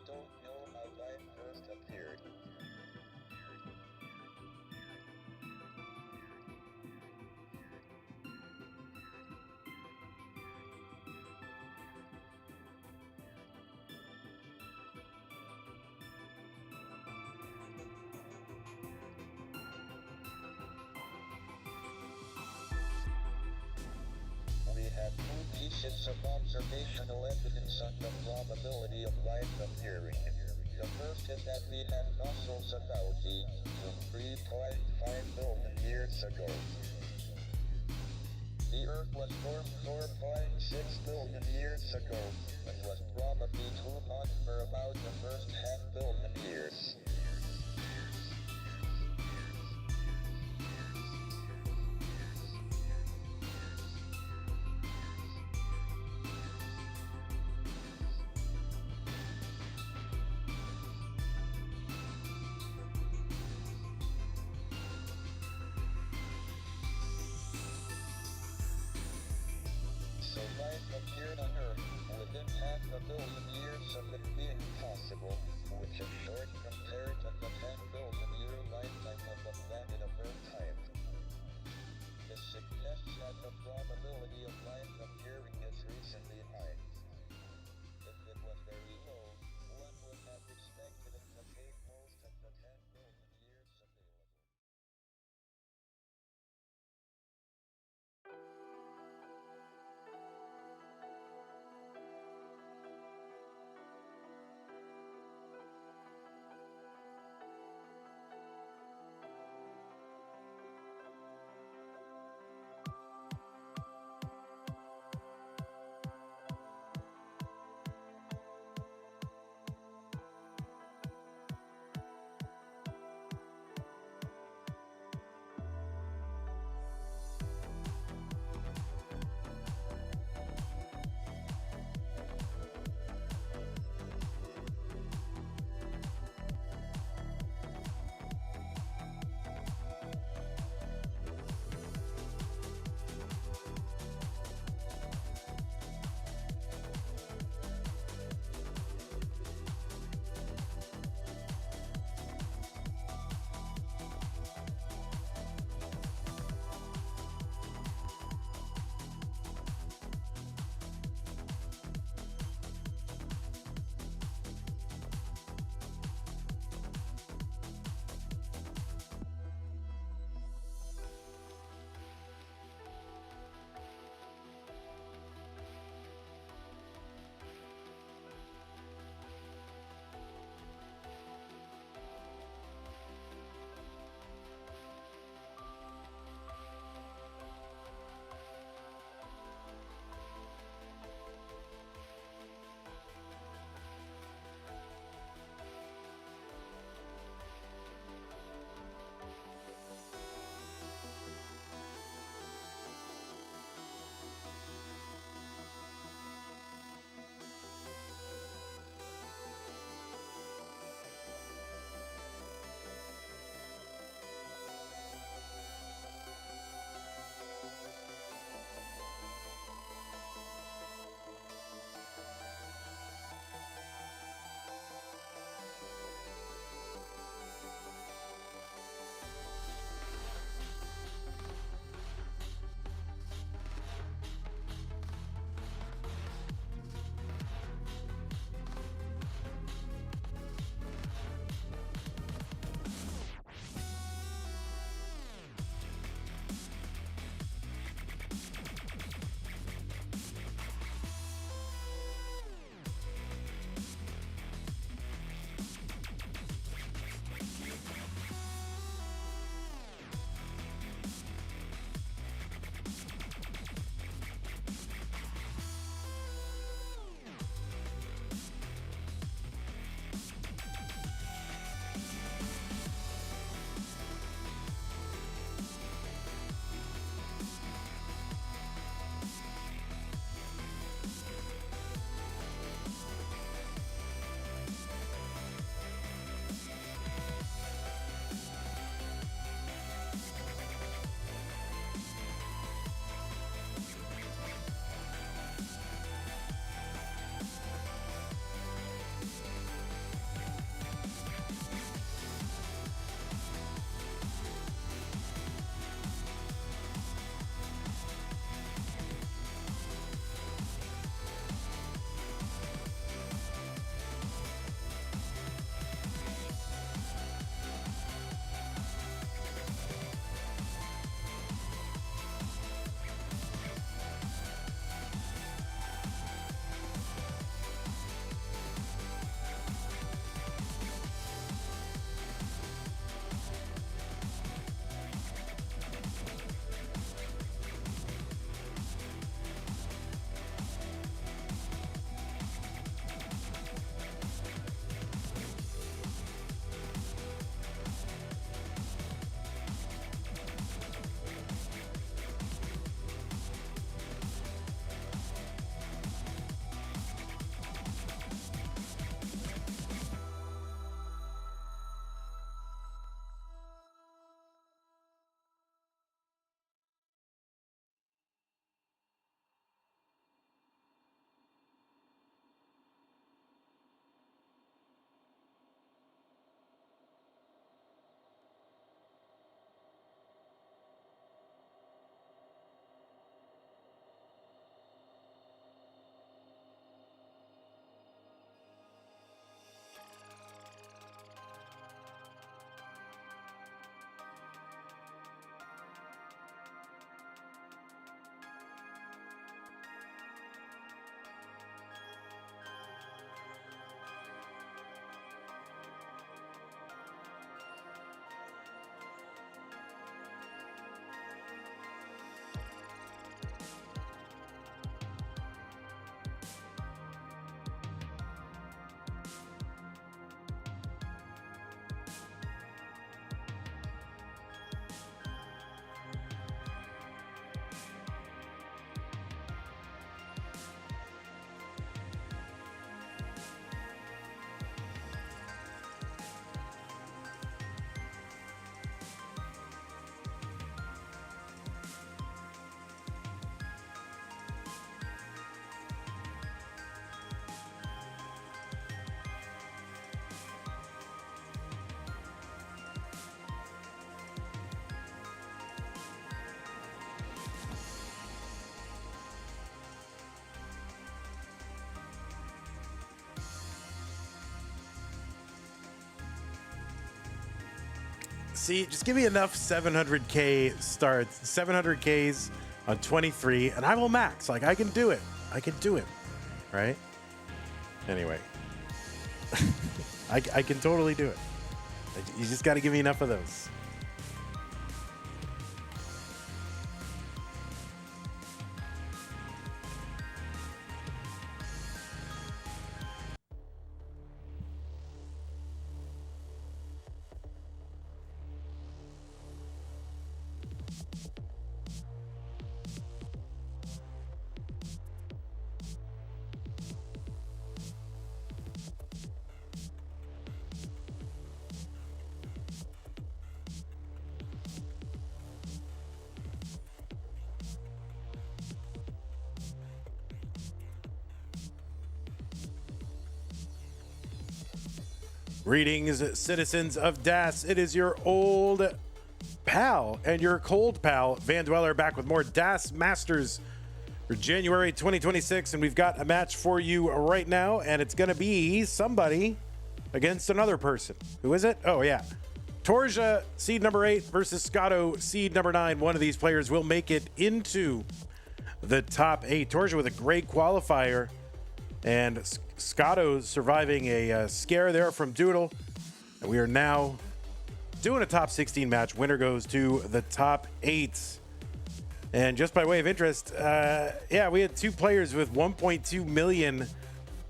don't know how life first appeared. We have two pieces of observational evidence on the probability of life appearing. The first is that we have fossils about from 3.5 billion years ago. The Earth was formed 4.6 billion years ago, and was probably too hot for about the first half billion years. So life appeared on Earth within half a billion years of it being possible, which is short compared to the 10 billion year lifetime of the planet of Earth type. This suggests that the probability of life appearing is reasonably high. If it was very low, one would have expected it to take most of the 10 billion years available. See, just give me enough 700K starts, 700Ks on 23, and I will max. Like, I can do it. I can do it. Right? Anyway. I can totally do it. You just got to give me enough of those. Greetings, citizens of DAS. It is your old pal and your cold pal, Van Dweller, back with more DAS Masters for January 2026. And we've got a match for you right now, and it's going to be somebody against another person. Who is it? Oh, yeah. Torzsa, seed number 8, versus Scotto, seed number 9. One of these players will make it into the top 8. Torzsa with a great qualifier. And Scotto surviving a scare there from Doodle. And we are now doing a top 16 match. Winner goes to the top 8. And just by way of interest, yeah, we had 2 players with 1.2 million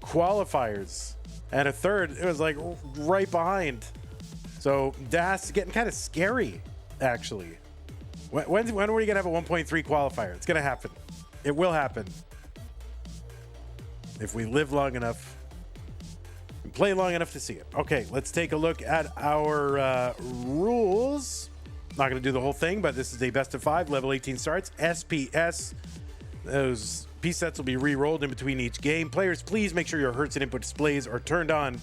qualifiers. And a third, it was like right behind. So DAS is getting kind of scary, actually. When are we going to have a 1.3 qualifier? It's going to happen. It will happen. If we live long enough and play long enough to see it. Okay, let's take a look at our rules. Not going to do the whole thing, but this is a best of 5, level 18 starts. SPS. Those piece sets will be re-rolled in between each game. Players, please make sure your hertz and input displays are turned on.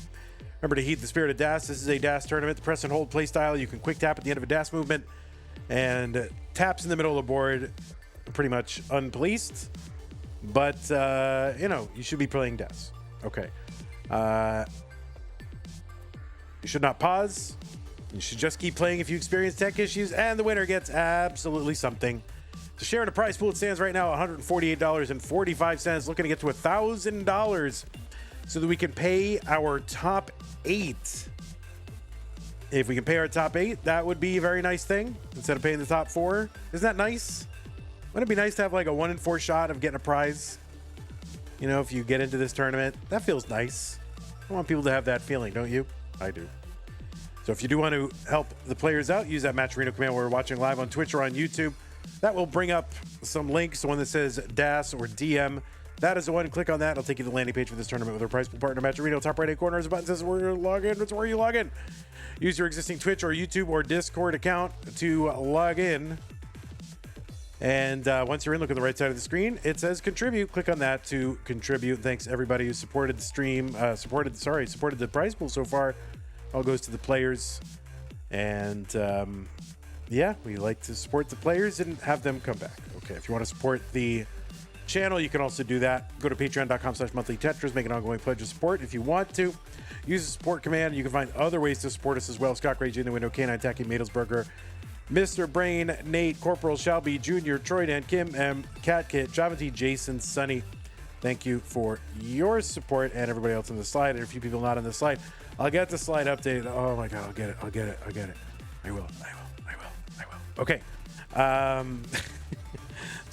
Remember to heed the spirit of DAS. This is a DAS tournament. The press and hold play style. You can quick tap at the end of a DAS movement, and taps in the middle of the board are pretty much unpoliced. But, you know, you should be playing DAS. Okay. You should not pause. You should just keep playing if you experience tech issues, and the winner gets absolutely something. To share in a prize pool, it stands right now $148.45. Looking to get to $1,000 so that we can pay our top 8. If we can pay our top 8, that would be a very nice thing instead of paying the top 4. Isn't that nice? Wouldn't it be nice to have like a 1 in 4 shot of getting a prize? You know, if you get into this tournament, that feels nice. I want people to have that feeling, don't you? I do. So if you do want to help the players out, use that Matcherino command where we're watching live on Twitch or on YouTube. That will bring up some links. The one that says DAS or DM. That is the one. Click on that. It'll take you to the landing page for this tournament with our prize pool partner, Matcherino. Top right-hand corner is a button that says where you log in. It's where you log in. Use your existing Twitch or YouTube or Discord account to log in. And once you're in, look at the right side of the screen. It says contribute. Click on that to contribute. Thanks everybody who supported the stream, supported the prize pool so far. All goes to the players. And yeah, we like to support the players and have them come back. Okay, if you want to support the channel, you can also do that. Go to patreon.com/monthlytetris. Make an ongoing pledge of support if you want to. Use the support command. You can find other ways to support us as well. Scott Gray, Jin the Window, Canine Tacky, Madelsberger, Mr. Brain, Nate, Corporal Shelby, Jr., Troy Dan, Kim M, Cat Kit, Javati, Jason, Sunny. Thank you for your support and everybody else on the slide. And a few people not on the slide. I'll get the slide updated. Oh my God, I'll get it. I will. Okay. Let's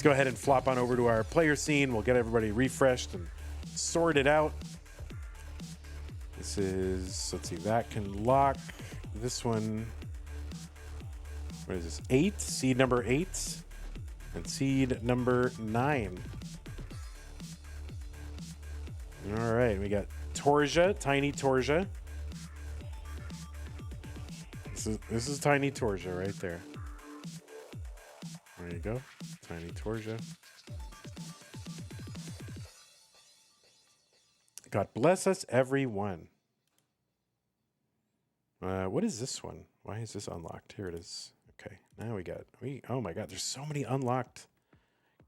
go ahead and flop on over to our player scene. We'll get everybody refreshed and sorted out. This is, let's see, that can lock. This one, what is this? 8, seed number 8, and seed number 9. All right, we got Torzsa, Tiny Torzsa. This is Tiny Torzsa right there. There you go, Tiny Torzsa. God bless us, everyone. What is this one? Why is this unlocked? Here it is. Okay, now oh my God, there's so many unlocked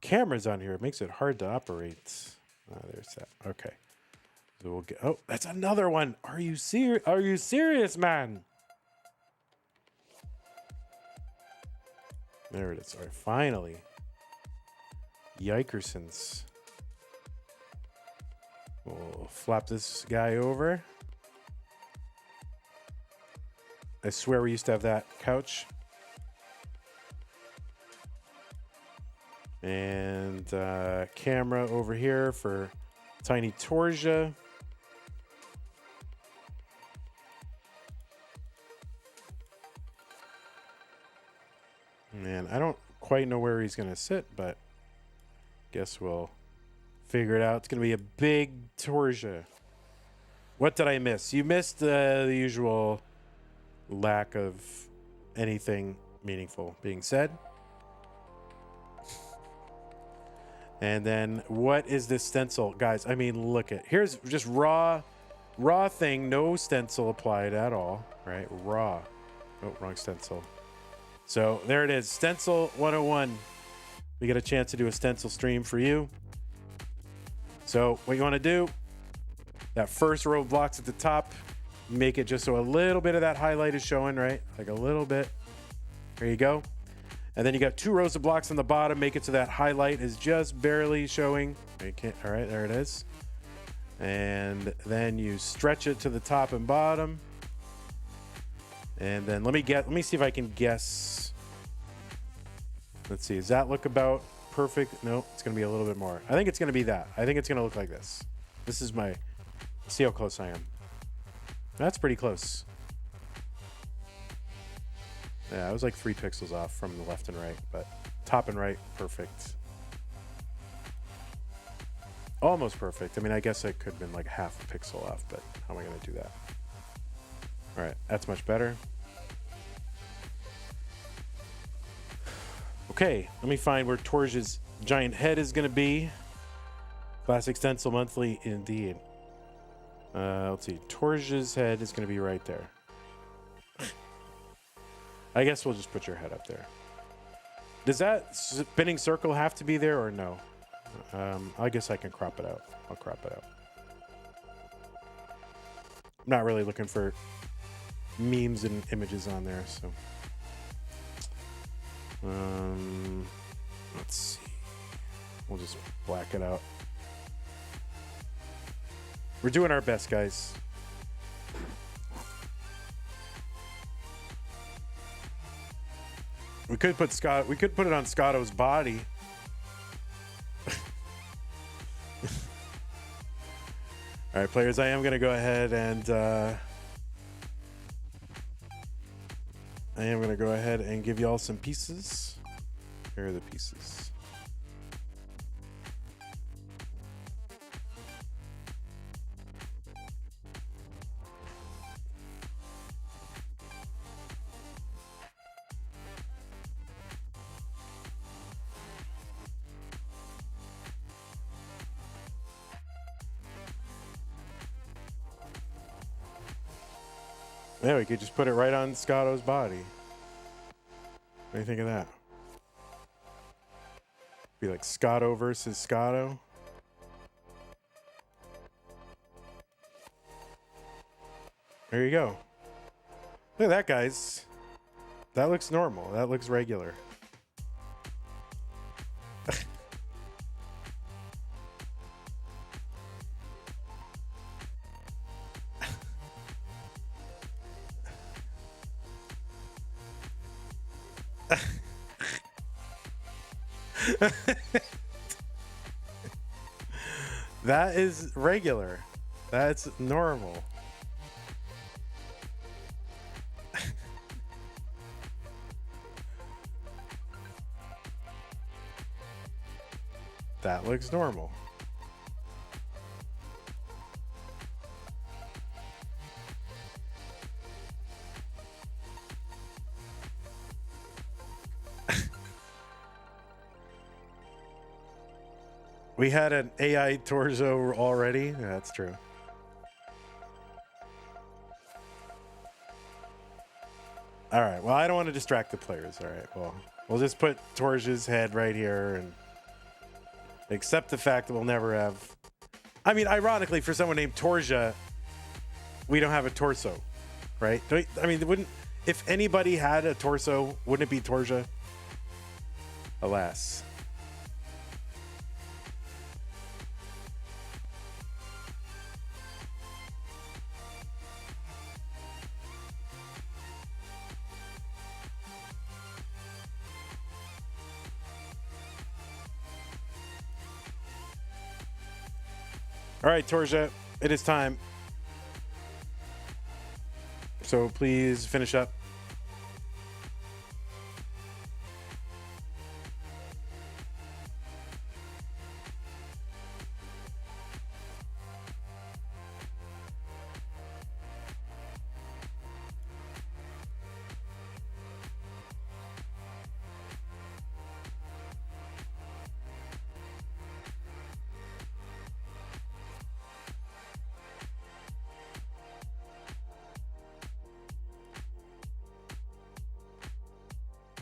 cameras on here. It makes it hard to operate. There's that. Okay. So we'll get, oh, that's another one. Are you serious, man? There it is. All right, finally. Yikersons. We'll flop this guy over. I swear we used to have that couch. And camera over here for tiny Torzsa. And I don't quite know where he's going to sit, but guess we'll figure it out. It's going to be a big Torzsa. What did I miss? You missed the usual lack of anything meaningful being said. And then what is this stencil? Guys, I mean, look at, here's just raw thing. No stencil applied at all, right? Raw. Oh, wrong stencil. So there it is. Stencil 101. We get a chance to do a stencil stream for you. So what you want to do, that first row of blocks at the top, make it just so a little bit of that highlight is showing, right? Like a little bit. There you go. And then you got 2 rows of blocks on the bottom. Make it so that highlight is just barely showing. All right, there it is. And then you stretch it to the top and bottom. And then let me see if I can guess. Let's see. Does that look about perfect? No, it's going to be a little bit more. I think it's going to be that. I think it's going to look like this. This is my, see how close I am. That's pretty close. Yeah, I was like 3 pixels off from the left and right, but top and right, perfect. Almost perfect. I mean, I guess I could have been like half a pixel off, but how am I going to do that? All right, that's much better. Okay, let me find where Torzsa's giant head is going to be. Classic Stencil Monthly, indeed. Let's see. Torzsa's head is going to be right there. I guess we'll just put your head up there. Does that spinning circle have to be there or no? I guess I can crop it out. I'll crop it out. I'm not really looking for memes and images on there, so. Let's see. We'll just black it out. We're doing our best, guys. We could put it on Scotto's body. All right, players, I am going to go ahead and give you all some pieces. Here are the pieces. Yeah, we could just put it right on Scotto's body. What do you think of that? Be like Scotto versus Scotto. There you go. Look at that, guys. That looks normal. That looks regular. That is regular. That's normal. That looks normal. We had an AI Torzsa already. Yeah, that's true. All right. Well, I don't want to distract the players. All right. Well, we'll just put Torzsa's head right here and accept the fact that we'll never have. I mean, ironically, for someone named Torzsa, we don't have a torso, right? I mean, wouldn't, if anybody had a torso, wouldn't it be Torzsa? Alas. All right, Torzsa, it is time. So please finish up.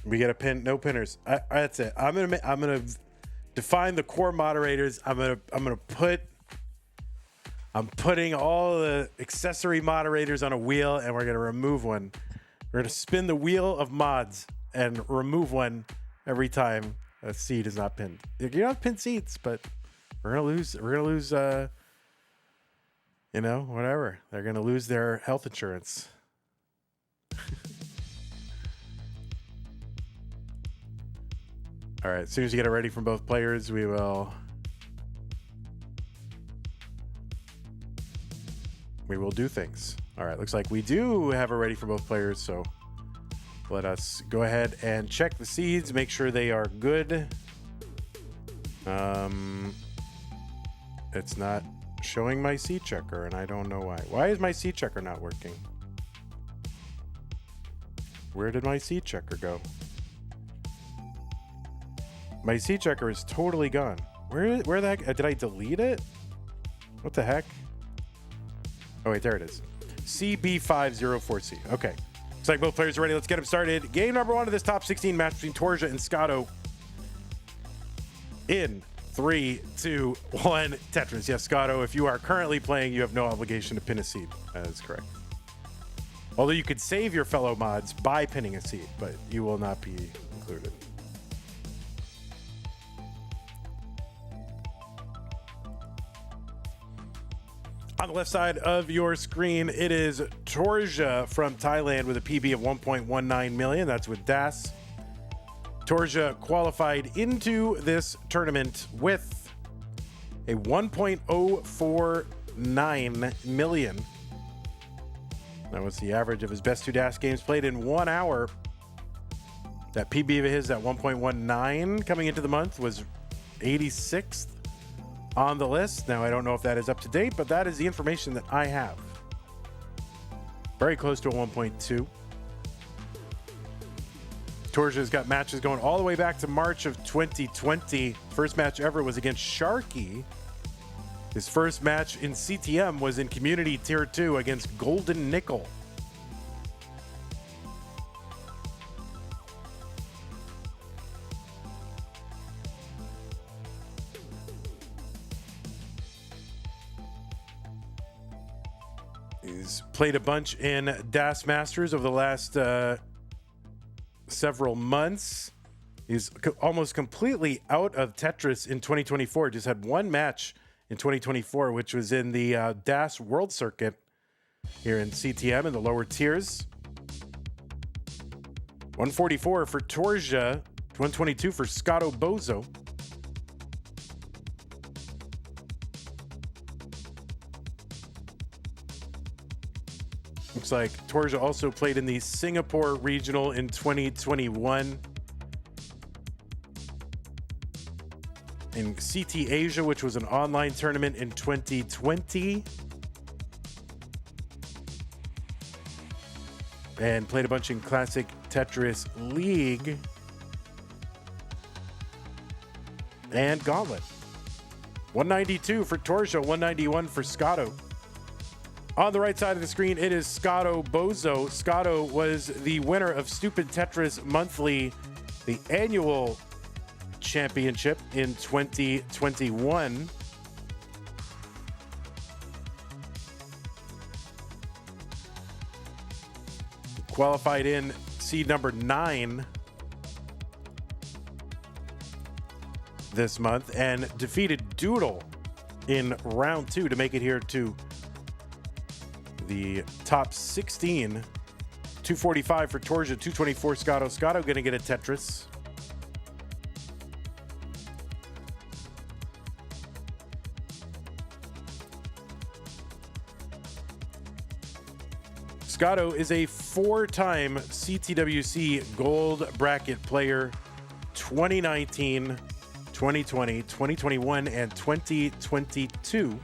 We get a pin, no pinners. That's it. I'm gonna define the core moderators. I'm putting all the accessory moderators on a wheel, and we're gonna remove one. We're gonna spin the wheel of mods and remove one every time a seed is not pinned. You don't have pinned seats, but we're gonna lose. We're gonna lose. Whatever. They're gonna lose their health insurance. All right, as soon as you get it ready from both players, we will do things. All right, looks like we do have it ready for both players, so let us go ahead and check the seeds, make sure they are good. It's not showing my seed checker, and I don't know why. Why is my seed checker not working? Where did my seed checker go? My seed checker is totally gone. Where the heck? Did I delete it? What the heck? Oh, wait, there it is. CB504C. Okay. Looks like both players are ready. Let's get them started. Game number 1 of this top 16 match between Torzsa and Scotto. In 3, 2, 1, Tetris. Yes, Scotto, if you are currently playing, you have no obligation to pin a seed. That is correct. Although you could save your fellow mods by pinning a seed, but you will not be included. On the left side of your screen, it is Torzsa from Thailand with a PB of 1.19 million. That's with Das. Torzsa qualified into this tournament with a 1.049 million. That was the average of his best 2 Das games played in 1 hour. That PB of his at 1.19 coming into the month was 86th. On the list. Now, I don't know if that is up to date, but that is the information that I have. Very close to a 1.2. Torzsa's got matches going all the way back to March of 2020. First match ever was against Sharky. His first match in CTM was in Community Tier 2 against Golden Nickel. He's played a bunch in Das Masters over the last several months. He's almost completely out of Tetris in 2024. Just had one match in 2024, which was in the Das World Circuit here in CTM in the lower tiers. 144 for Torzsa, 122 for Scotto Bozo. Looks like Torzsa also played in the Singapore Regional in 2021. In CT Asia, which was an online tournament in 2020. And played a bunch in Classic Tetris League. And Gauntlet. 192 for Torzsa, 191 for Scotto. On the right side of the screen, it is Scotto Bozo. Scotto was the winner of Stupid Tetris Monthly, the annual championship in 2021. Qualified in seed number 9. this month and defeated Doodle in round 2 to make it here to the top 16. 245 for Torzsa, 224 Scotto. Scotto going to get a Tetris. Scotto is a 4-time CTWC Gold Bracket player, 2019, 2020, 2021, and 2022.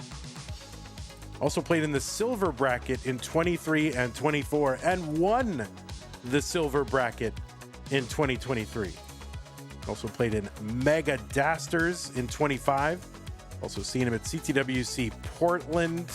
Also played in the Silver Bracket in 23 and 24, and won the Silver Bracket in 2023. Also played in Mega Dasters in 25. Also seen him at CTWC Portland.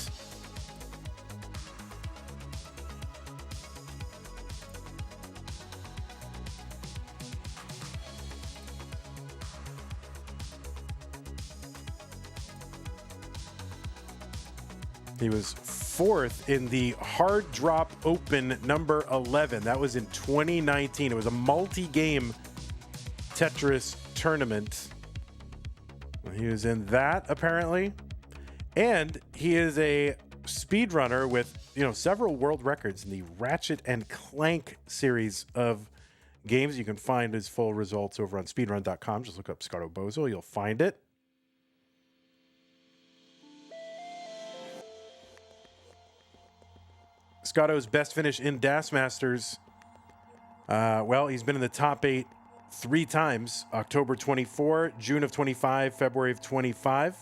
He was 4th in the Hard Drop Open number 11. That was in 2019. It was a multi-game Tetris tournament. He was in that, apparently. And he is a speedrunner with, several world records in the Ratchet and Clank series of games. You can find his full results over on speedrun.com. Just look up Scotto Bozo. You'll find it. Scotto's best finish in Das Masters. He's been in the top 8 3 times. October 24, June of 25, February of 25.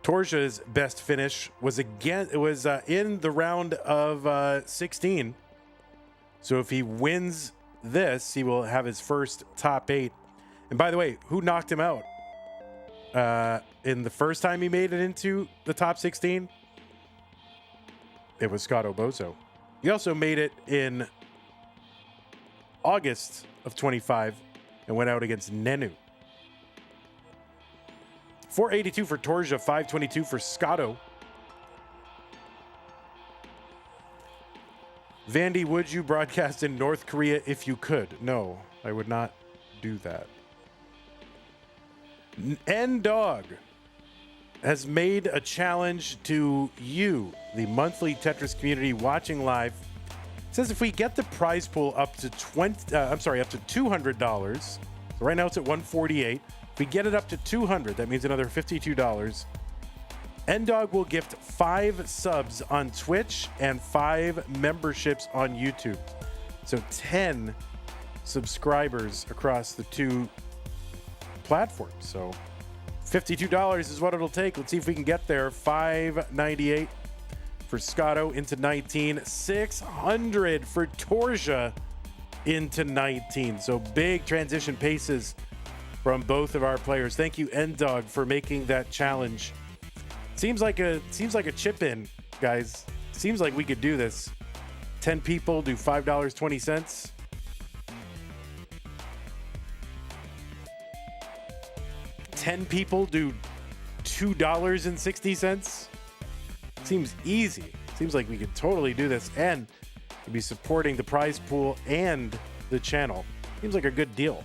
Torzsa's best finish was in the round of 16. So if he wins this, he will have his first top 8. And by the way, who knocked him out in the first time he made it into the top 16? It was Scotto Bozo. He also made it in August of 25 and went out against Nenu. 482 for Torzsa, 522 for Scotto. Vandy, would you broadcast in North Korea if you could? No, I would not do that. N-Dog has made a challenge to you, the monthly Tetris community watching live. It says if we get the prize pool up to $200. So right now it's at $148. If we get it up to $200, that means another $52. N-Dog will gift 5 subs on Twitch and 5 memberships on YouTube. So 10 subscribers across the 2 platforms. So $52 is what it'll take. Let's see if we can get there. $598 for Scotto into 19. $600 for Torzsa into 19. So big transition paces from both of our players. Thank you, N-Dog, for making that challenge. Seems like a chip in, guys. Seems like we could do this. 10 people do $5.20. $10 people do $2.60. Seems easy. Seems like we could totally do this and be supporting the prize pool and the channel. Seems like a good deal.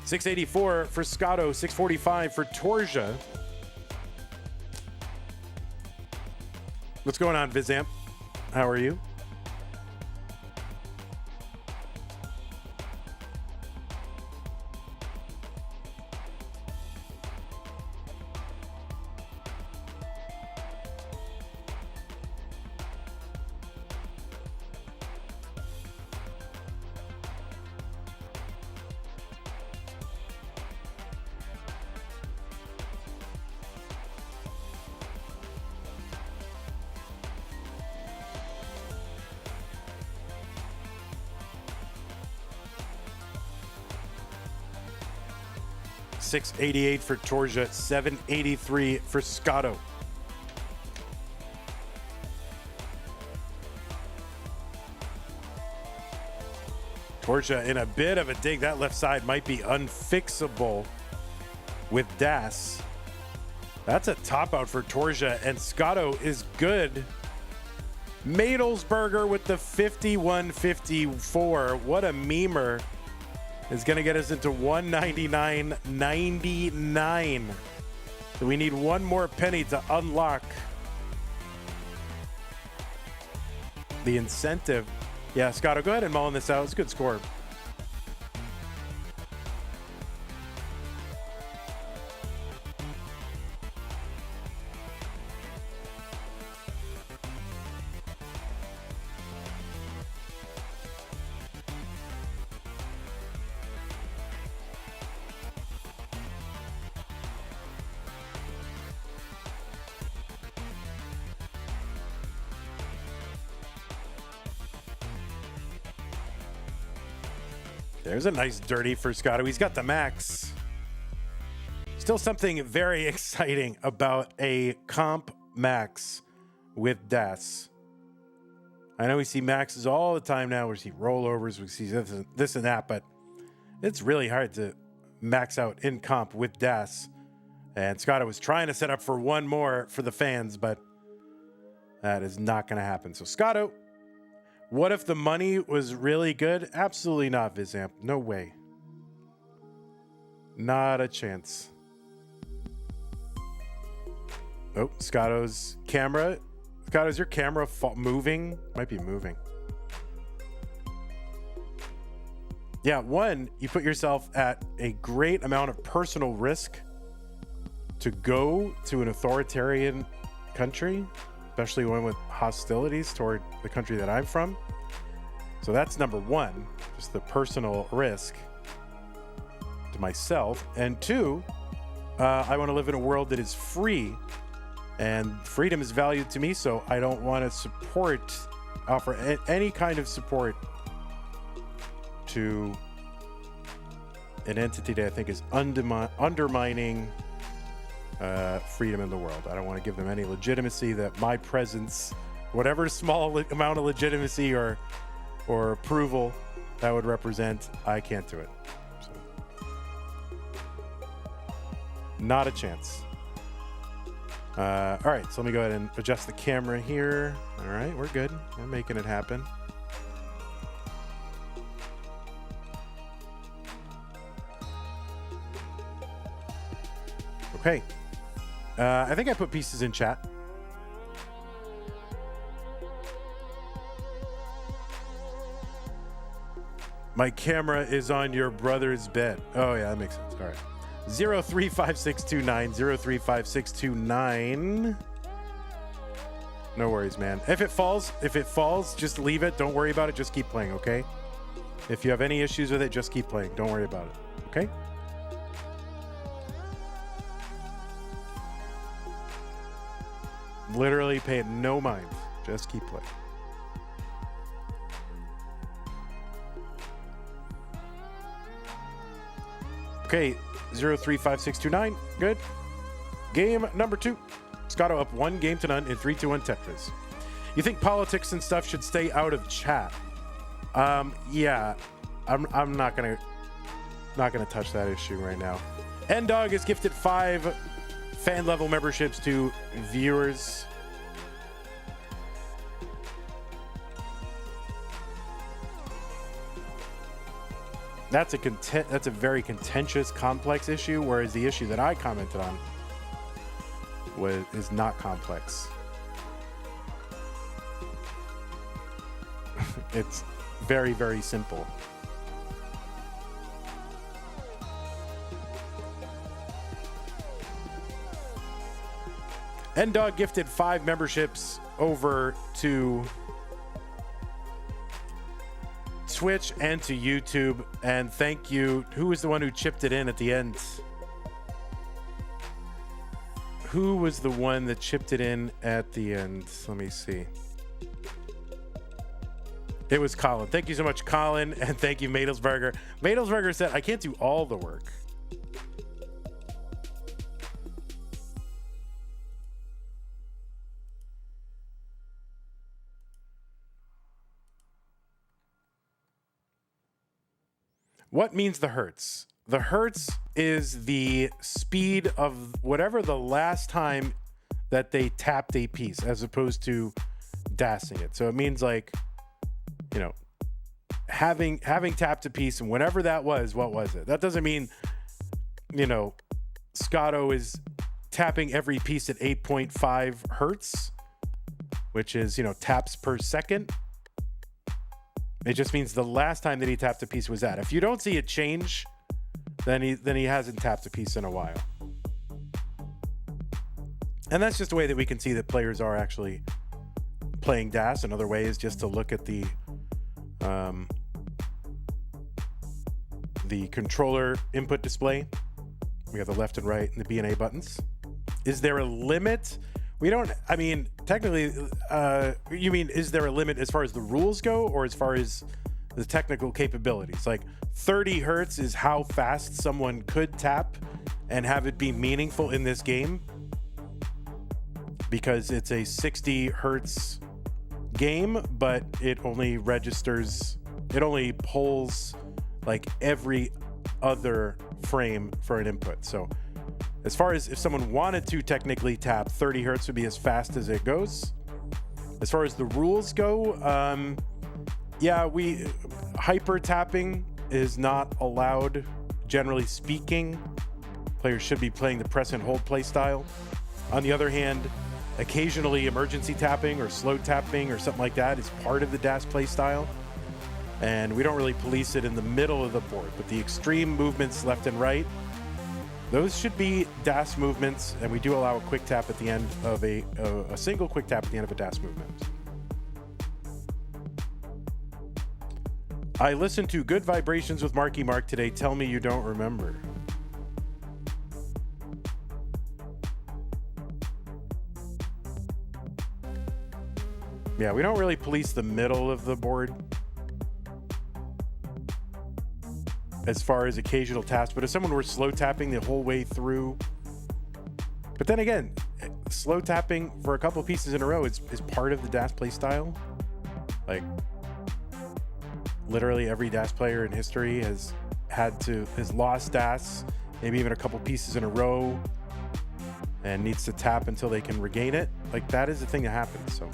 684 for Scotto, 645 for Torzsa. What's going on, Vizamp? How are you? $688 for Torzsa, $783 for Scotto. Torzsa in a bit of a dig. That left side might be unfixable with Das. That's a top out for Torzsa, and Scotto is good. Madelsberger with the 51.54. What a memer. Is going to get us into 199.99. So we need one more penny to unlock the incentive. Yeah, Scotto, go ahead and mullin this out. It's a good score. There's a nice dirty for Scotto. He's got the max. Still something very exciting about a comp max with DAS. I know we see maxes all the time now. We see rollovers, we see this and that, but it's really hard to max out in comp with DAS. And Scotto was trying to set up for one more for the fans, but that is not going to happen. So Scotto, what if the money was really good? Absolutely not, Vizamp. No way. Not a chance. Oh, Scotto's camera. Scotto, is your camera moving? Might be moving. Yeah, one, you put yourself at a great amount of personal risk to go to an authoritarian country, especially one with hostilities toward the country that I'm from. So that's number one, just the personal risk to myself. And two, I want to live in a world that is free, and freedom is valued to me, so I don't want to offer any kind of support to an entity that I think is undermining freedom in the world. I don't want to give them any legitimacy that my presence, whatever small amount of legitimacy or approval that would represent, I can't do it. So, not a chance. All right, so let me go ahead and adjust the camera here. All right, we're good. We're making it happen. Okay. I think I put pieces in chat. My camera is on your brother's bed. Oh, yeah, that makes sense. All right. 035629, 035629. No worries, man. If it falls, just leave it. Don't worry about it. Just keep playing, okay? If you have any issues with it, just keep playing. Don't worry about it, okay? Literally pay it no mind. Just keep playing. Okay, 035629. Good. Game number 2. Scotto up 1 game to none in 3-2-1 Tetris. You think politics and stuff should stay out of chat? Yeah. I'm not gonna touch that issue right now. N-Dog is gifted 5 fan level memberships to viewers. That's a very contentious, complex issue, whereas the issue that I commented on is not complex. It's very, very simple. N-Dog gifted 5 memberships over to Twitch and to YouTube, and thank you. Who was the one who chipped it in at the end? Who was the one that chipped it in at the end? Let me see. It was Colin. Thank you so much, Colin, and thank you, Madelsberger. Madelsberger said, I can't do all the work. What means the Hertz? the hertz is the speed of whatever the last time that they tapped a piece, as opposed to dassing it. So it means like, you know, having tapped a piece, and whenever that was, what was it? That doesn't mean, you know, Scotto is tapping every piece at 8.5 hertz, which is, you know, taps per second. It just means the last time that he tapped a piece was that. If you don't see it change, then he hasn't tapped a piece in a while. And that's just a way that we can see that players are actually playing DAS. Another way is just to look at the controller input display. We have the left and right and the B and A buttons. Is there a limit? I mean, technically, you mean, is there a limit as far as the rules go, or as far as the technical capabilities? Like 30 hertz is how fast someone could tap and have it be meaningful in this game, because it's a 60 hertz game, but it only pulls like every other frame for an input. So as far as if someone wanted to technically tap, 30 hertz would be as fast as it goes. As far as the rules go, hyper tapping is not allowed, generally speaking. Players should be playing the press and hold play style. On the other hand, occasionally emergency tapping or slow tapping or something like that is part of the DAS play style. And we don't really police it in the middle of the board, but the extreme movements left and right, those should be DAS movements, and we do allow a quick tap at the end of a single quick tap at the end of a DAS movement. I listened to Good Vibrations with Marky Mark today. Tell me you don't remember. Yeah, we don't really police the middle of the board as far as occasional taps, but if someone were slow tapping the whole way through, but then again, slow tapping for a couple pieces in a row is part of the DAS play style. Like literally every DAS player in history has lost DAS, maybe even a couple pieces in a row, and needs to tap until they can regain it. Like that is the thing that happens. So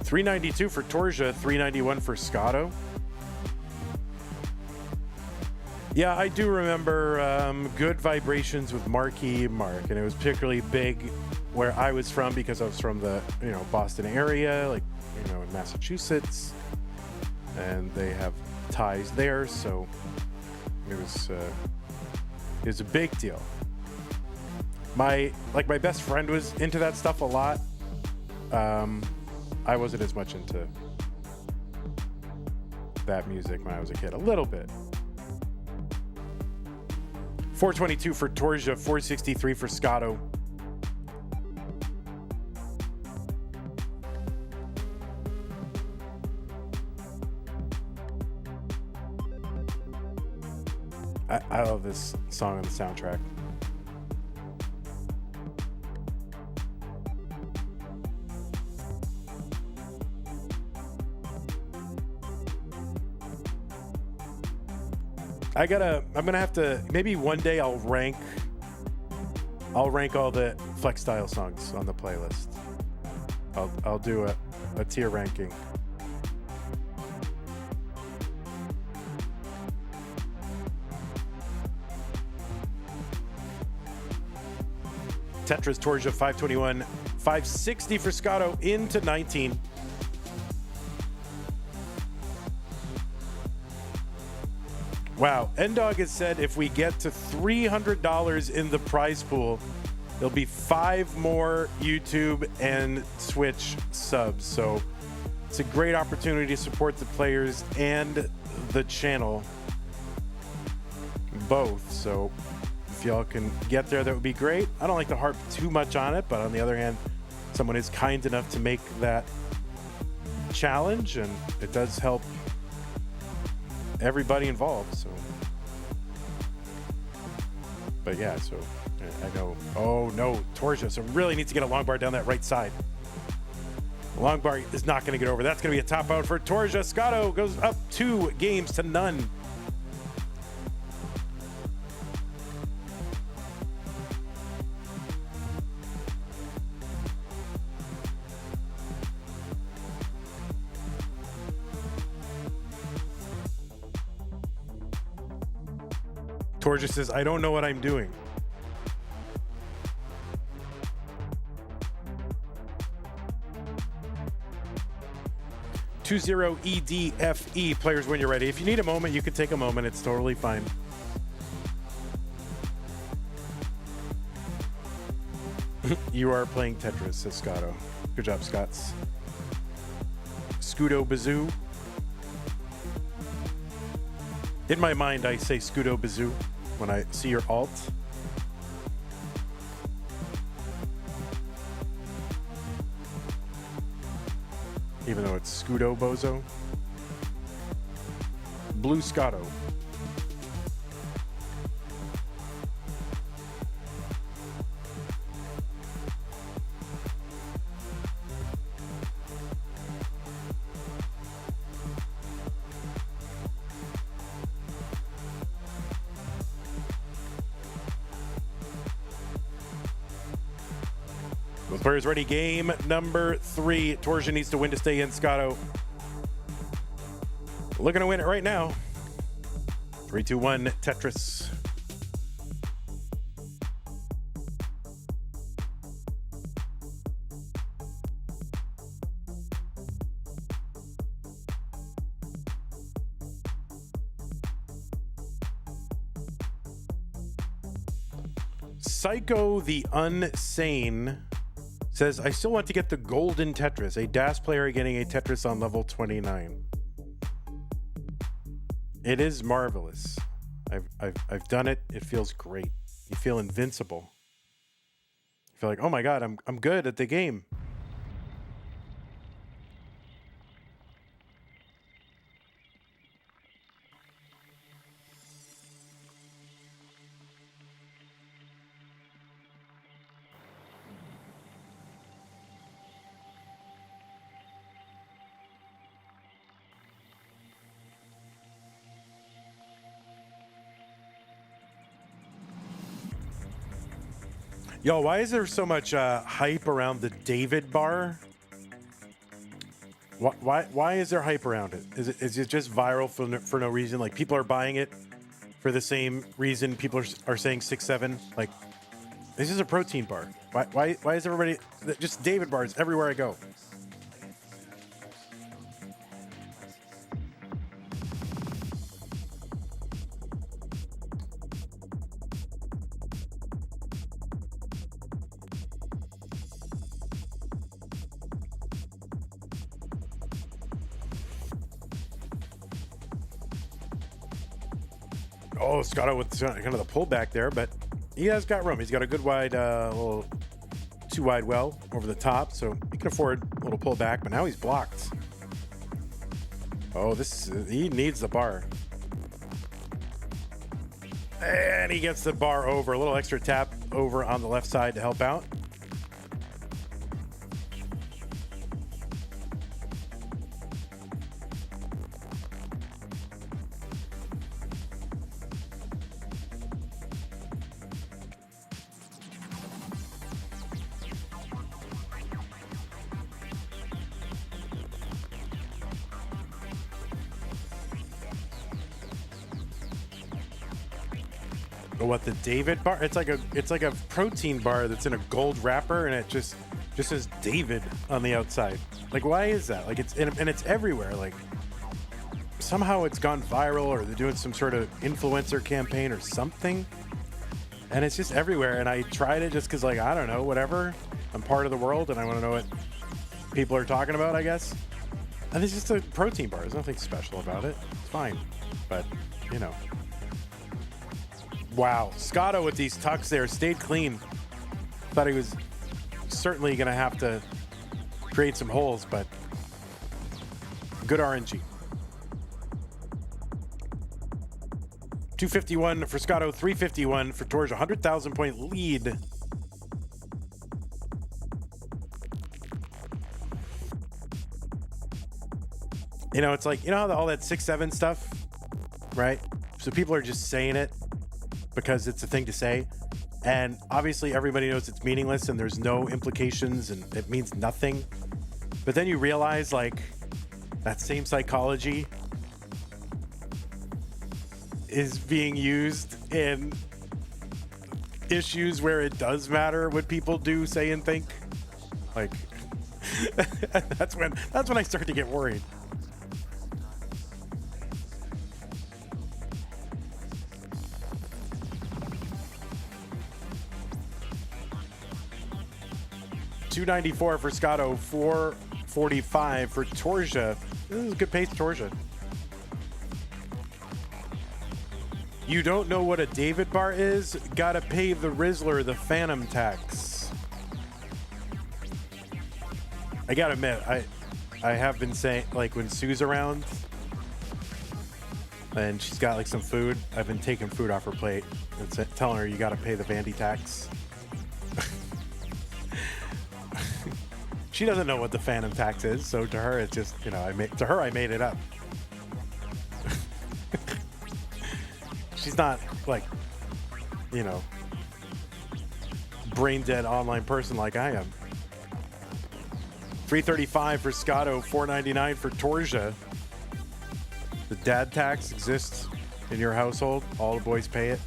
$392 for Torzsa, $391 for Scotto. Yeah, I do remember Good Vibrations with Marky Mark, and it was particularly big where I was from because I was from the Boston area, like in Massachusetts, and they have ties there, so it was a big deal. My best friend was into that stuff a lot. I wasn't as much into that music when I was a kid. A little bit. 422 for Torzsa, 463 for Scotto. I love this song on the soundtrack. I'm gonna have to, maybe one day I'll rank all the flex style songs on the playlist. I'll do a tier ranking. Tetris, Torzsa, 521, 560 for Scotto, into 19. Wow, Ndog has said if we get to $300 in the prize pool, there'll be 5 more YouTube and Twitch subs. So it's a great opportunity to support the players and the channel, both. So if y'all can get there, that would be great. I don't like to harp too much on it, but on the other hand, someone is kind enough to make that challenge, and it does help everybody involved. So, but yeah, so I know. Oh no, Torzsa. So really needs to get a long bar down that right side. Long bar is not going to get over. That's going to be a top out for Torzsa. Scotto goes up 2 games to none. Torzsa says, I don't know what I'm doing. (20 EDFE) players when you're ready. If you need a moment, you can take a moment. It's totally fine. You are playing Tetris, says Scotto. Good job, Scots. Scotto Bazoo. In my mind, I say Scotto Bazoo when I see your alt. Even though it's Scotto Bozo. Blue Scotto. Both players ready. Game number 3. Torzsa needs to win to stay in. Scotto looking to win it right now. 3, 2, 1, Tetris. Psycho the Unsane says, I still want to get the golden Tetris. A DAS player getting a Tetris on level 29. It is marvelous. I've done it. It feels great. You feel invincible. You feel like, oh my God, I'm good at the game. Yo, why is there so much hype around the David bar? Why is there hype around it? Is it just viral for no reason? Like, people are buying it for the same reason people are saying 6-7. Like, this is a protein bar. Why is everybody just David bars everywhere I go? Oh, Scotto with kind of the pullback there, but he has got room. He's got a good wide, little too wide well over the top, so he can afford a little pullback, but now he's blocked. Oh, he needs the bar. And he gets the bar over. A little extra tap over on the left side to help out. What, the David bar? It's like a protein bar that's in a gold wrapper, and it just says David on the outside. Like, why is that? Like, it's everywhere. Like, somehow it's gone viral, or they're doing some sort of influencer campaign or something, and it's just everywhere. And I tried it just because, like, I don't know, whatever. I'm part of the world, and I want to know what people are talking about, I guess. And it's just a protein bar. There's nothing special about it. It's fine, but you know. Wow, Scotto with these tucks there stayed clean. Thought he was certainly going to have to create some holes, but good RNG. 251 for Scotto, 351 for Torzsa. 100,000 point lead. You know, it's like, you know how all that 6-7 stuff, right? So people are just saying it because it's a thing to say. And obviously everybody knows it's meaningless and there's no implications and it means nothing. But then you realize, like, that same psychology is being used in issues where it does matter what people do, say, and think. Like, that's when I start to get worried. $294 for Scotto, $445 for Torzsa. This is a good pace, Torzsa. You don't know what a David bar is? Gotta pay the Rizzler the Phantom tax. I gotta admit, I have been saying, like, when Sue's around and she's got like some food, I've been taking food off her plate and telling her you gotta pay the Vandy tax. She doesn't know what the Phantom tax is, so to her it's just, you know, I made it up. She's not like, you know, brain dead online person like I am. $335 for Scotto, $499 for Torzsa. The dad tax exists in your household. All the boys pay it.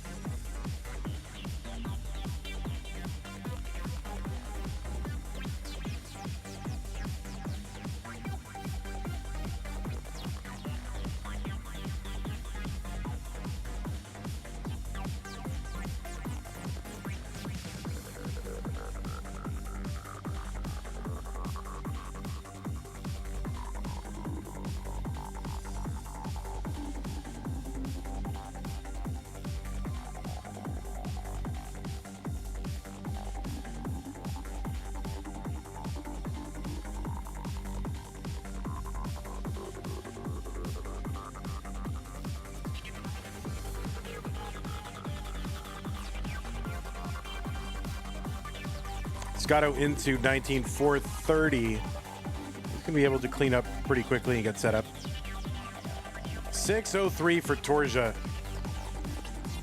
Scotto into 19,430. He's gonna be able to clean up pretty quickly and get set up. 603 for Torzsa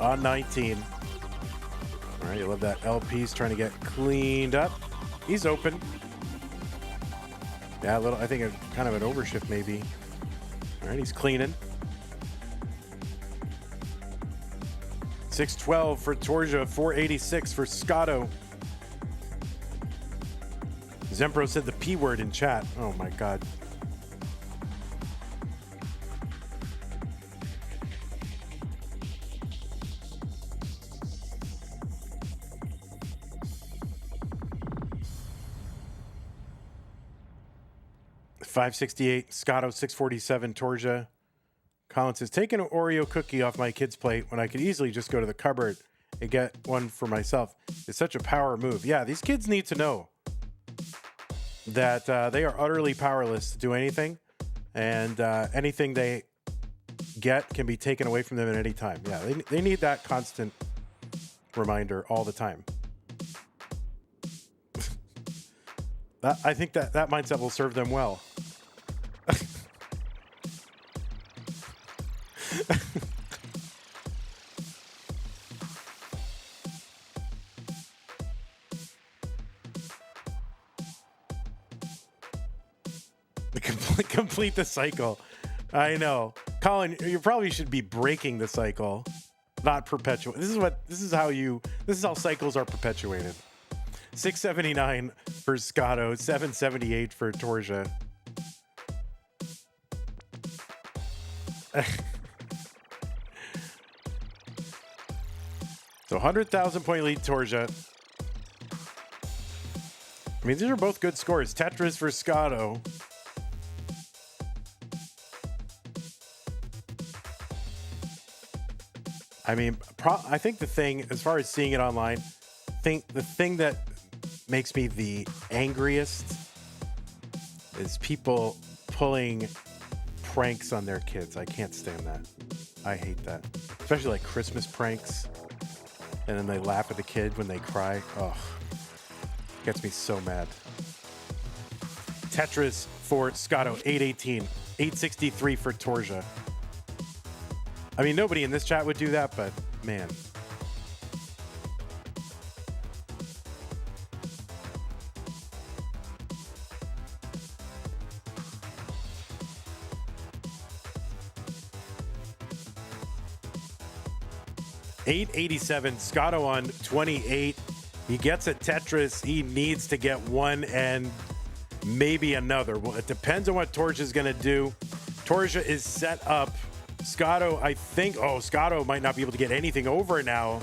on 19. All right, you love that. LP's trying to get cleaned up. He's open. Yeah, a little. I think a kind of an overshift maybe. All right, he's cleaning. 612 for Torzsa. 486 for Scotto. Zempro said the P word in chat. Oh my God. $568, Scotto, $647, Torzsa. Colin says, take an Oreo cookie off my kid's plate when I could easily just go to the cupboard and get one for myself. It's such a power move. Yeah, these kids need to know that they are utterly powerless to do anything, and anything they get can be taken away from them at any time. Yeah, they need that constant reminder all the time. I think that mindset will serve them well. Complete the cycle. I know, Colin. You probably should be breaking the cycle, not perpetuate. This is how cycles are perpetuated. 679 for Scotto, 778 for Torzsa. So 100,000 point lead Torzsa. I mean, these are both good scores. Tetris for Scotto. I mean, I think the thing, as far as seeing it online, the thing that makes me the angriest is people pulling pranks on their kids. I can't stand that. I hate that. Especially like Christmas pranks. And then they laugh at the kid when they cry. Oh, gets me so mad. Tetris for Scotto, 818. 863 for Torzsa. I mean, nobody in this chat would do that, but man. $887, Scotto on 28. He gets a Tetris. He needs to get one and maybe another. Well, it depends on what Torzsa is going to do. Torzsa is set up. Scotto, I think, Scotto might not be able to get anything over now.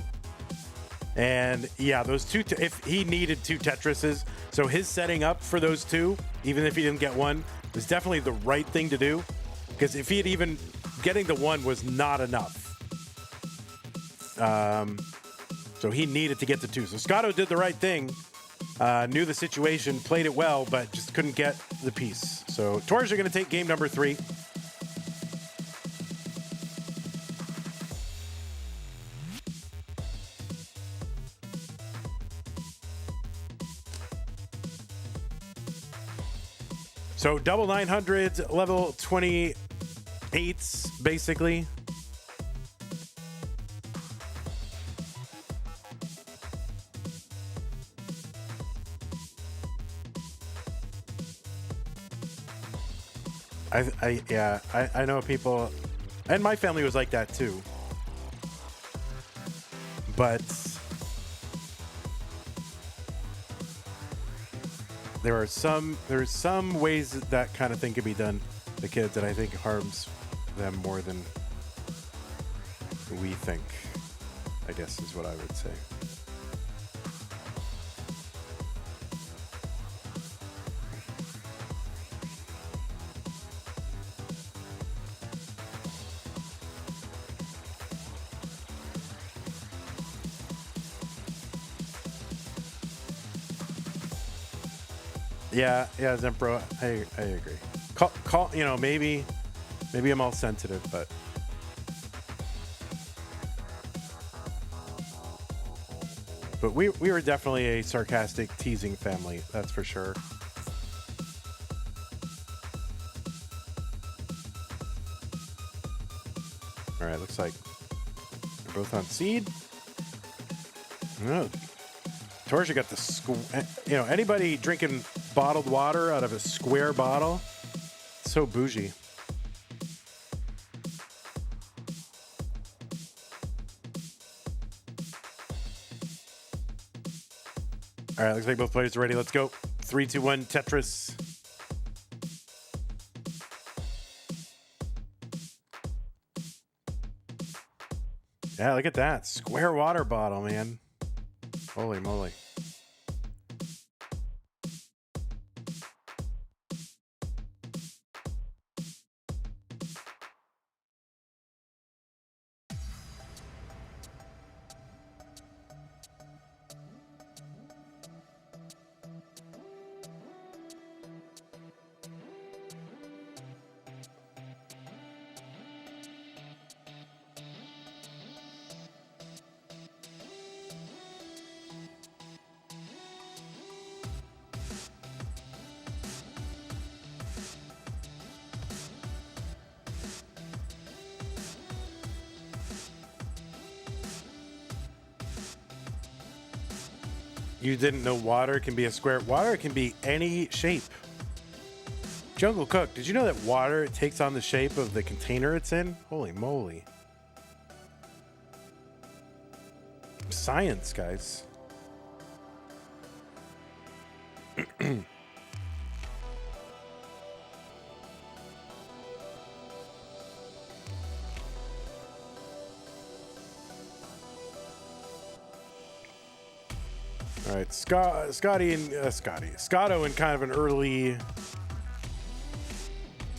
And yeah, those two, if he needed two Tetrises, so his setting up for those two, even if he didn't get one, was definitely the right thing to do. Because if he had even, getting the one was not enough. So he needed to get the two. So Scotto did the right thing, knew the situation, played it well, but just couldn't get the piece. So Torzsa are going to take game number 3. So double 900s, level 28s, basically. I know people, and my family was like that too. But there's some ways that kind of thing can be done to kids that I think harms them more than we think, I guess is what I would say. Yeah, Zempro, I agree. Call, maybe I'm all sensitive, but we were definitely a sarcastic, teasing family, that's for sure. All right, looks like they're both on seed. Oh, Torzsa got the anybody drinking bottled water out of a square bottle, so bougie. All right, looks like both players are ready. Let's go. 3, 2, 1, Tetris. Yeah, look at that. Square water bottle, man. Holy moly. You didn't know water can be a square. Water can be any shape. Jungle Cook, did you know that water takes on the shape of the container it's in? Holy moly. Science, guys. All right, Scotto in kind of an early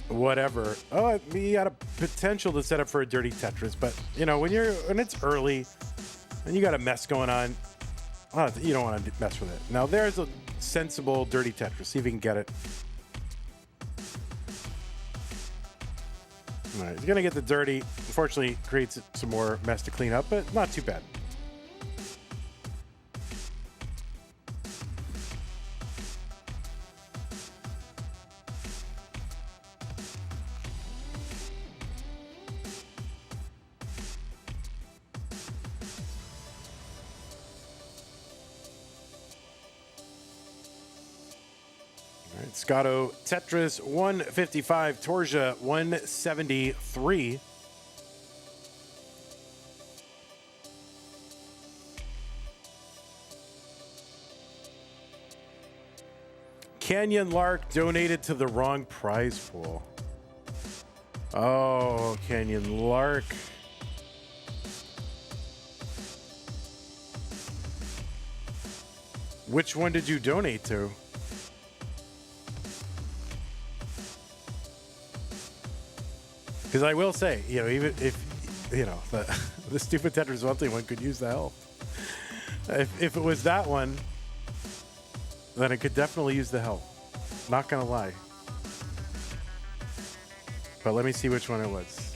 whatever. Oh, he had a potential to set up for a dirty Tetris, but when it's early and you got a mess going on, you don't want to mess with it. Now there's a sensible dirty Tetris. See if you can get it. All right, he's gonna get the dirty. Unfortunately, creates some more mess to clean up, but not too bad. All right, Scotto, Tetris 155, Torzsa 173. Canyon Lark donated to the wrong prize pool. Oh, Canyon Lark. Which one did you donate to? Because I will say, you know, even if, you know, the stupid Tetris monthly one could use the help. If it was that one, then it could definitely use the help. Not gonna lie. But let me see which one it was.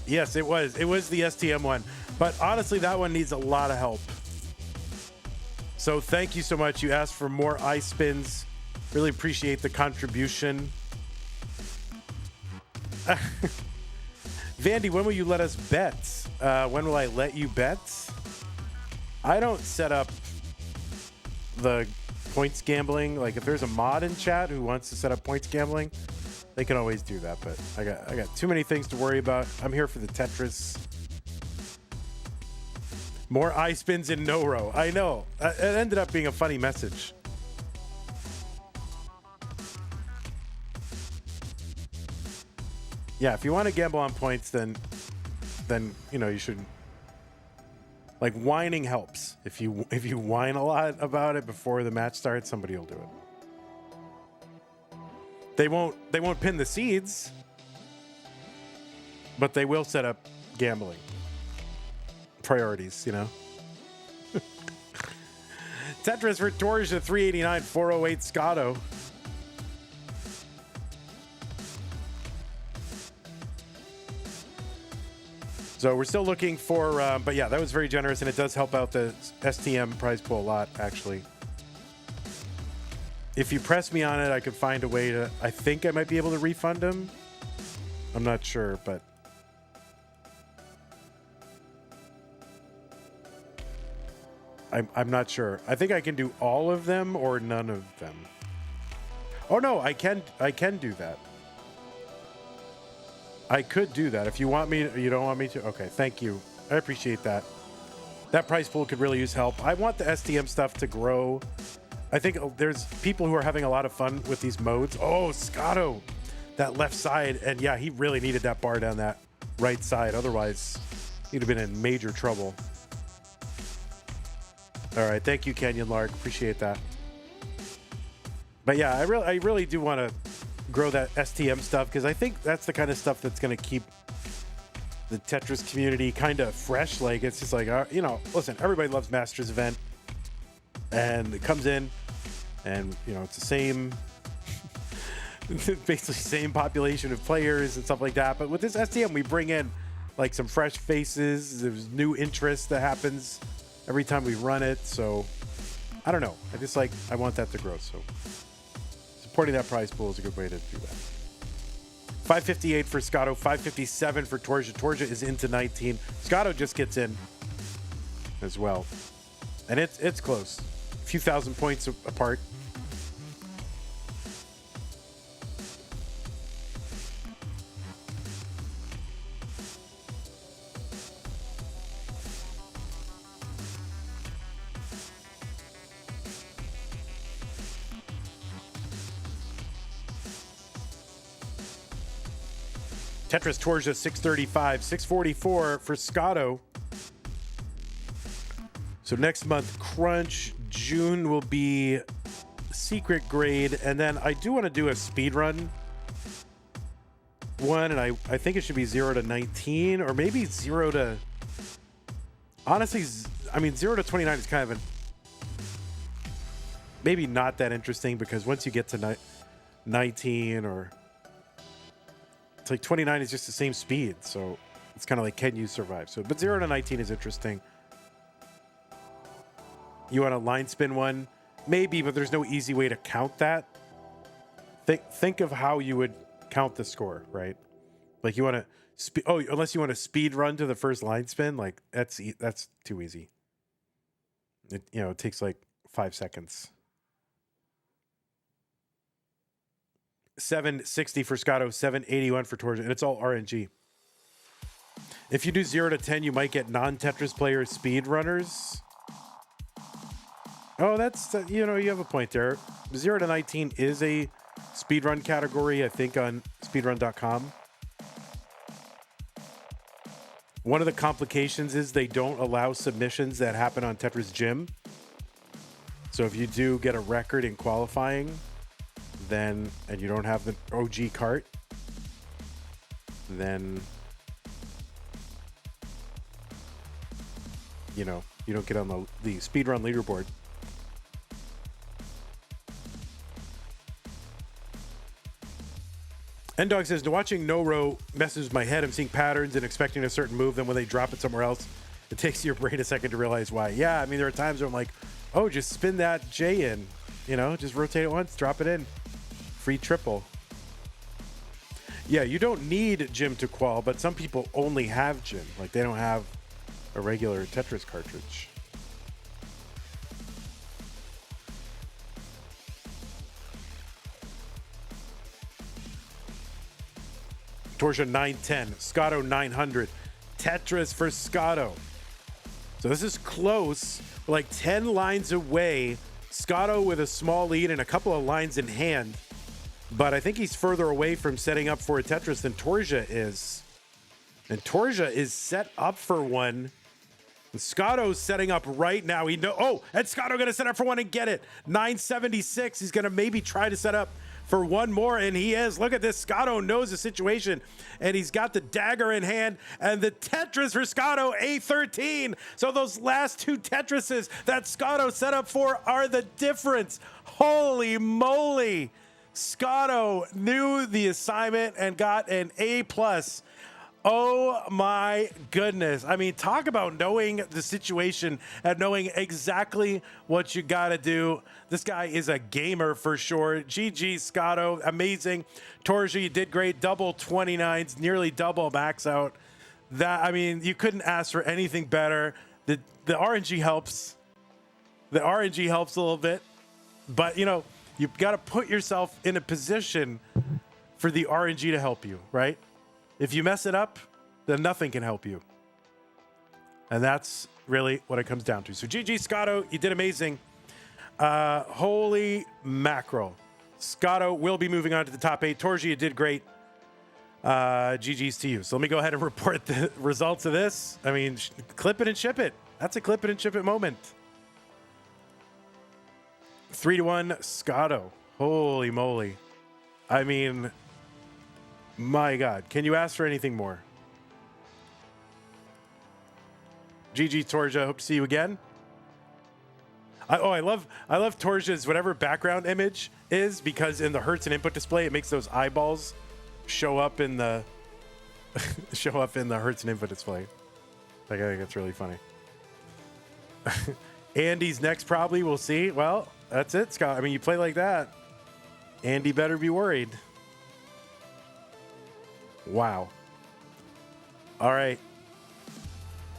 Yes, it was. It was the STM one. But honestly, that one needs a lot of help. So thank you so much. You asked for more ice spins. Really appreciate the contribution. Vandy, when will you let us bet? When will I let you bet? I don't set up the points gambling. Like if there's a mod in chat who wants to set up points gambling, they can always do that. But I got too many things to worry about. I'm here for the Tetris. More eye spins in no row. I know. It ended up being a funny message. Yeah, if you want to gamble on points, then you know you should. Like whining helps. If you whine a lot about it before the match starts, somebody will do it. They won't pin the seeds, but they will set up gambling priorities, you know. Tetris for Torzsa 389 408 Scotto. So we're still looking for, but yeah, that was very generous, and it does help out the STM prize pool a lot, actually. If you press me on it, I could find a way to, I think I might be able to refund them. I'm not sure, but. I'm not sure. I think I can do all of them or none of them. Oh no, I can do that. I could do that. If you want me, you don't want me to? Okay, thank you. I appreciate that. That prize pool could really use help. I want the STM stuff to grow. I think there's people who are having a lot of fun with these modes. Oh, Scotto, that left side. And yeah, he really needed that bar down that right side. Otherwise, he'd have been in major trouble. All right, thank you, Canyon Lark. Appreciate that. But yeah, I really do want to grow that STM stuff because I think that's the kind of stuff that's going to keep the Tetris community kind of fresh. Like it's just like, you know, listen, everybody loves Masters event, and it comes in, and you know, it's the same, basically same population of players and stuff like that. But with this STM, we bring in like some fresh faces. There's new interest that happens every time we run it. So I don't know. I want that to grow. So supporting that prize pool is a good way to do that. 558 for Scotto, 557 for Torzsa. Torzsa is into 19. Scotto just gets in as well. And it's close. A few thousand points apart. Tetris Torzsa 635, 644 for Scotto. So next month, Crunch. June will be Secret Grade. And then I do want to do a speed run one. And I think it should be 0 to 19 or maybe 0 to... Honestly, I mean, 0 to 29 is kind of maybe not that interesting because once you get to 19 or it's like 29 is just the same speed. So it's kind of like, can you survive? So, but 0 to 19 is interesting. You want a line spin one? Maybe, but there's no easy way to count that. Think of how you would count the score, right? Like you want to unless you want to speed run to the first line spin, like that's too easy. It takes like 5 seconds. 760 for Scotto, 781 for Torzsa, and it's all RNG. If you do 0 to 10, you might get non-Tetris player speed runners. Oh, that's you have a point there. 0 to 19 is a speedrun category, I think, on speedrun.com. One of the complications is they don't allow submissions that happen on Tetris Gym. So if you do get a record in qualifying, and you don't have the OG cart, then you don't get on the speedrun leaderboard. Ndog says, watching no row messes with my head. I'm seeing patterns and expecting a certain move. Then when they drop it somewhere else, it takes your brain a second to realize why. Yeah, I mean, there are times where I'm like, oh, just spin that J in. Just rotate it once, drop it in. Free triple. Yeah, you don't need Gym to qual, but some people only have Gym. Like, they don't have a regular Tetris cartridge. Torzsa 910, Scotto 900, Tetris for Scotto. So this is close, like 10 lines away. Scotto with a small lead and a couple of lines in hand. But I think he's further away from setting up for a Tetris than Torzsa is. And Torzsa is set up for one. And Scotto's setting up right now. And Scotto going to set up for one and get it. 976. He's going to maybe try to set up for one more, and he is. Look at this. Scotto knows the situation, and he's got the dagger in hand, and the Tetris for Scotto, A13. So those last two Tetrises that Scotto set up for are the difference. Holy moly. Scotto knew the assignment and got an A+. Oh my goodness. I mean, talk about knowing the situation and knowing exactly what you got to do. This guy is a gamer for sure. GG, Scotto. Amazing. Torzsa, you did great. Double 29s, nearly double max out. You couldn't ask for anything better. The RNG helps. The RNG helps a little bit. But, you've got to put yourself in a position for the RNG to help you, right? If you mess it up, then nothing can help you. And that's really what it comes down to. So GG, Scotto, you did amazing. Holy mackerel. Scotto will be moving on to the top 8. Torzsa, you did great. GG's to you. So let me go ahead and report the results of this. I mean, clip it and ship it. That's a clip it and ship it moment. 3-1, Scotto. Holy moly. I mean, my God, can you ask for anything more? GG, Torzsa. Hope to see you again. I love Torzsa's whatever background image is, because in the hertz and input display, it makes those eyeballs show up in the hertz and input display. Like, I think that's really funny. Andy's next, probably. We'll see. Well, that's it, Scott. I mean, you play like that, Andy better be worried. Wow. All right.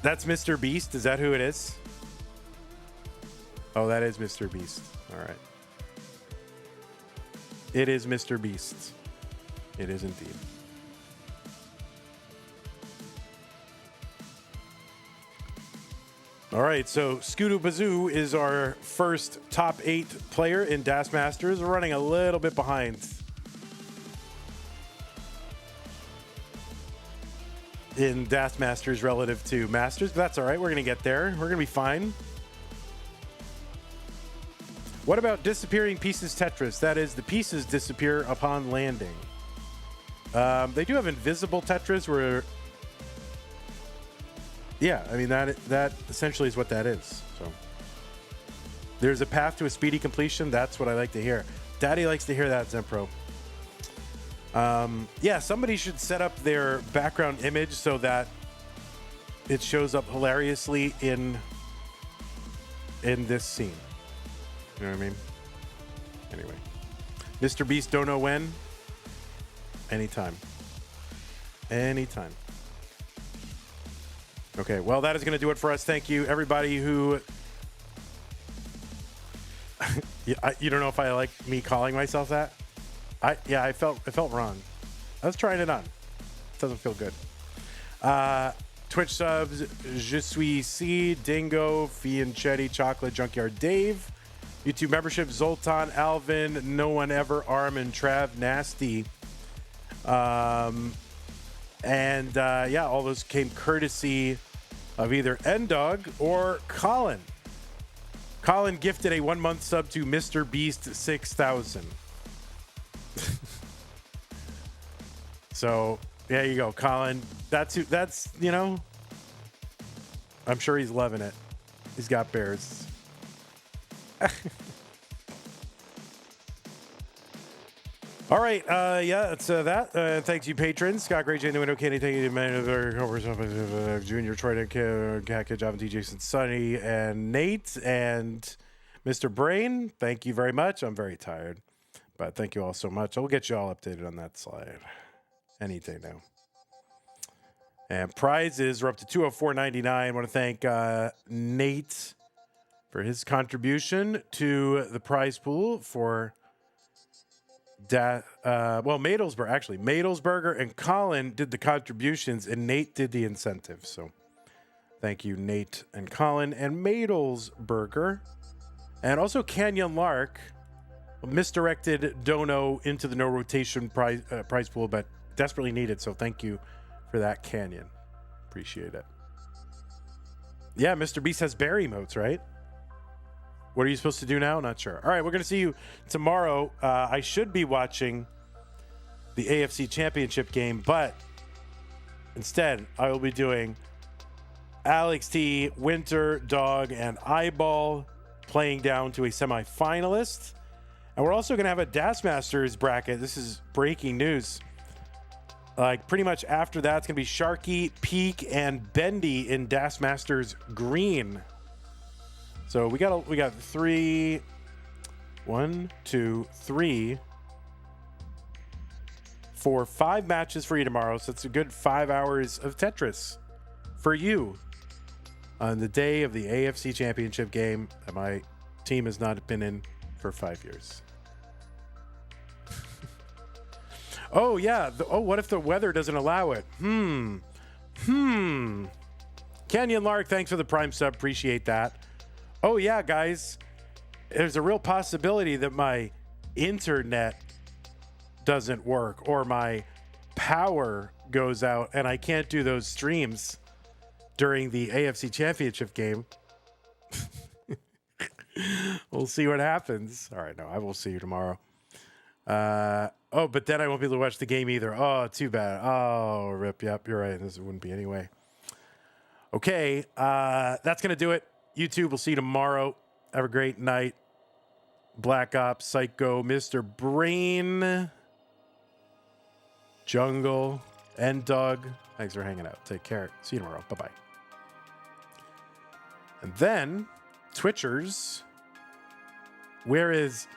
That's Mr. Beast. Is that who it is? Oh, that is Mr. Beast. All right. It is Mr. Beast. It is indeed. All right, so Scooter Bazoo is our first top 8 player in Das Masters. We're running a little bit behind. In Das Masters relative to Masters, but that's all right. We're going to get there. We're going to be fine. What about disappearing pieces Tetris? That is, the pieces disappear upon landing. They do have invisible Tetris where... Yeah, I mean, that essentially is what that is. So there's a path to a speedy completion. That's what I like to hear. Daddy likes to hear that, Zempro. Yeah, somebody should set up their background image so that it shows up hilariously in this scene. You know what I mean? Anyway, Mr. Beast don't know when. Anytime. Anytime. Okay, well, that is going to do it for us. Thank you, everybody who... you don't know if I like me calling myself that? I felt wrong. I was trying it on. It doesn't feel good. Twitch subs, Je suis ici, Dingo, Fianchetti, Chocolate, Junkyard Dave. YouTube membership, Zoltan, Alvin, No One Ever, Armin, Trav, Nasty. Yeah, all those came courtesy of either N-Dog or Colin. Colin gifted a 1-month sub to Mr. Beast 6000. So there you go, Colin. That's you know, I'm sure he's loving it. He's got bears. All right, yeah, that's that. Thanks you patrons. Scott, Great, Jane, Window, Kenny, thank you, man, Junior, Troy, Cat, Java, DJ, Sunny, and Nate, and Mr. Brain. Thank you very much. I'm very tired, but thank you all so much. I'll get you all updated on that slide any day now. And prizes are up to $204.99. I want to thank Nate for his contribution to the prize pool for Madelsberger and Colin did the contributions and Nate did the incentives. So thank you, Nate and Colin and Madelsberger. And also Canyon Lark misdirected Dono into the no rotation prize pool, but desperately needed. So thank you for that, Canyon. Appreciate it. Yeah, Mr. Beast has bear emotes, right? What are you supposed to do now? Not sure. All right, we're going to see you tomorrow. I should be watching the AFC Championship game, but instead, I will be doing Alex T, Winter, Dog, and Eyeball playing down to a semifinalist. And we're also going to have a Das Masters bracket. This is breaking news. Like pretty much after that, it's going to be Sharky, Peak, and Bendy in Das Masters Green. So we got 3, 1, 2, 3, 4, 5 matches for you tomorrow. So it's a good 5 hours of Tetris for you on the day of the AFC Championship game that my team has not been in for 5 years. Oh yeah. What if the weather doesn't allow it? Canyon Lark, thanks for the Prime sub. Appreciate that. Oh, yeah, guys, there's a real possibility that my internet doesn't work or my power goes out and I can't do those streams during the AFC Championship game. We'll see what happens. All right, no, I will see you tomorrow. But then I won't be able to watch the game either. Oh, too bad. Oh, rip. Yep, you're right. This wouldn't be anyway. Okay, that's going to do it. YouTube, we'll see you tomorrow. Have a great night. Black Ops, Psycho, Mr. Brain, Jungle, and Doug. Thanks for hanging out. Take care. See you tomorrow. Bye-bye. And then, Twitchers, where is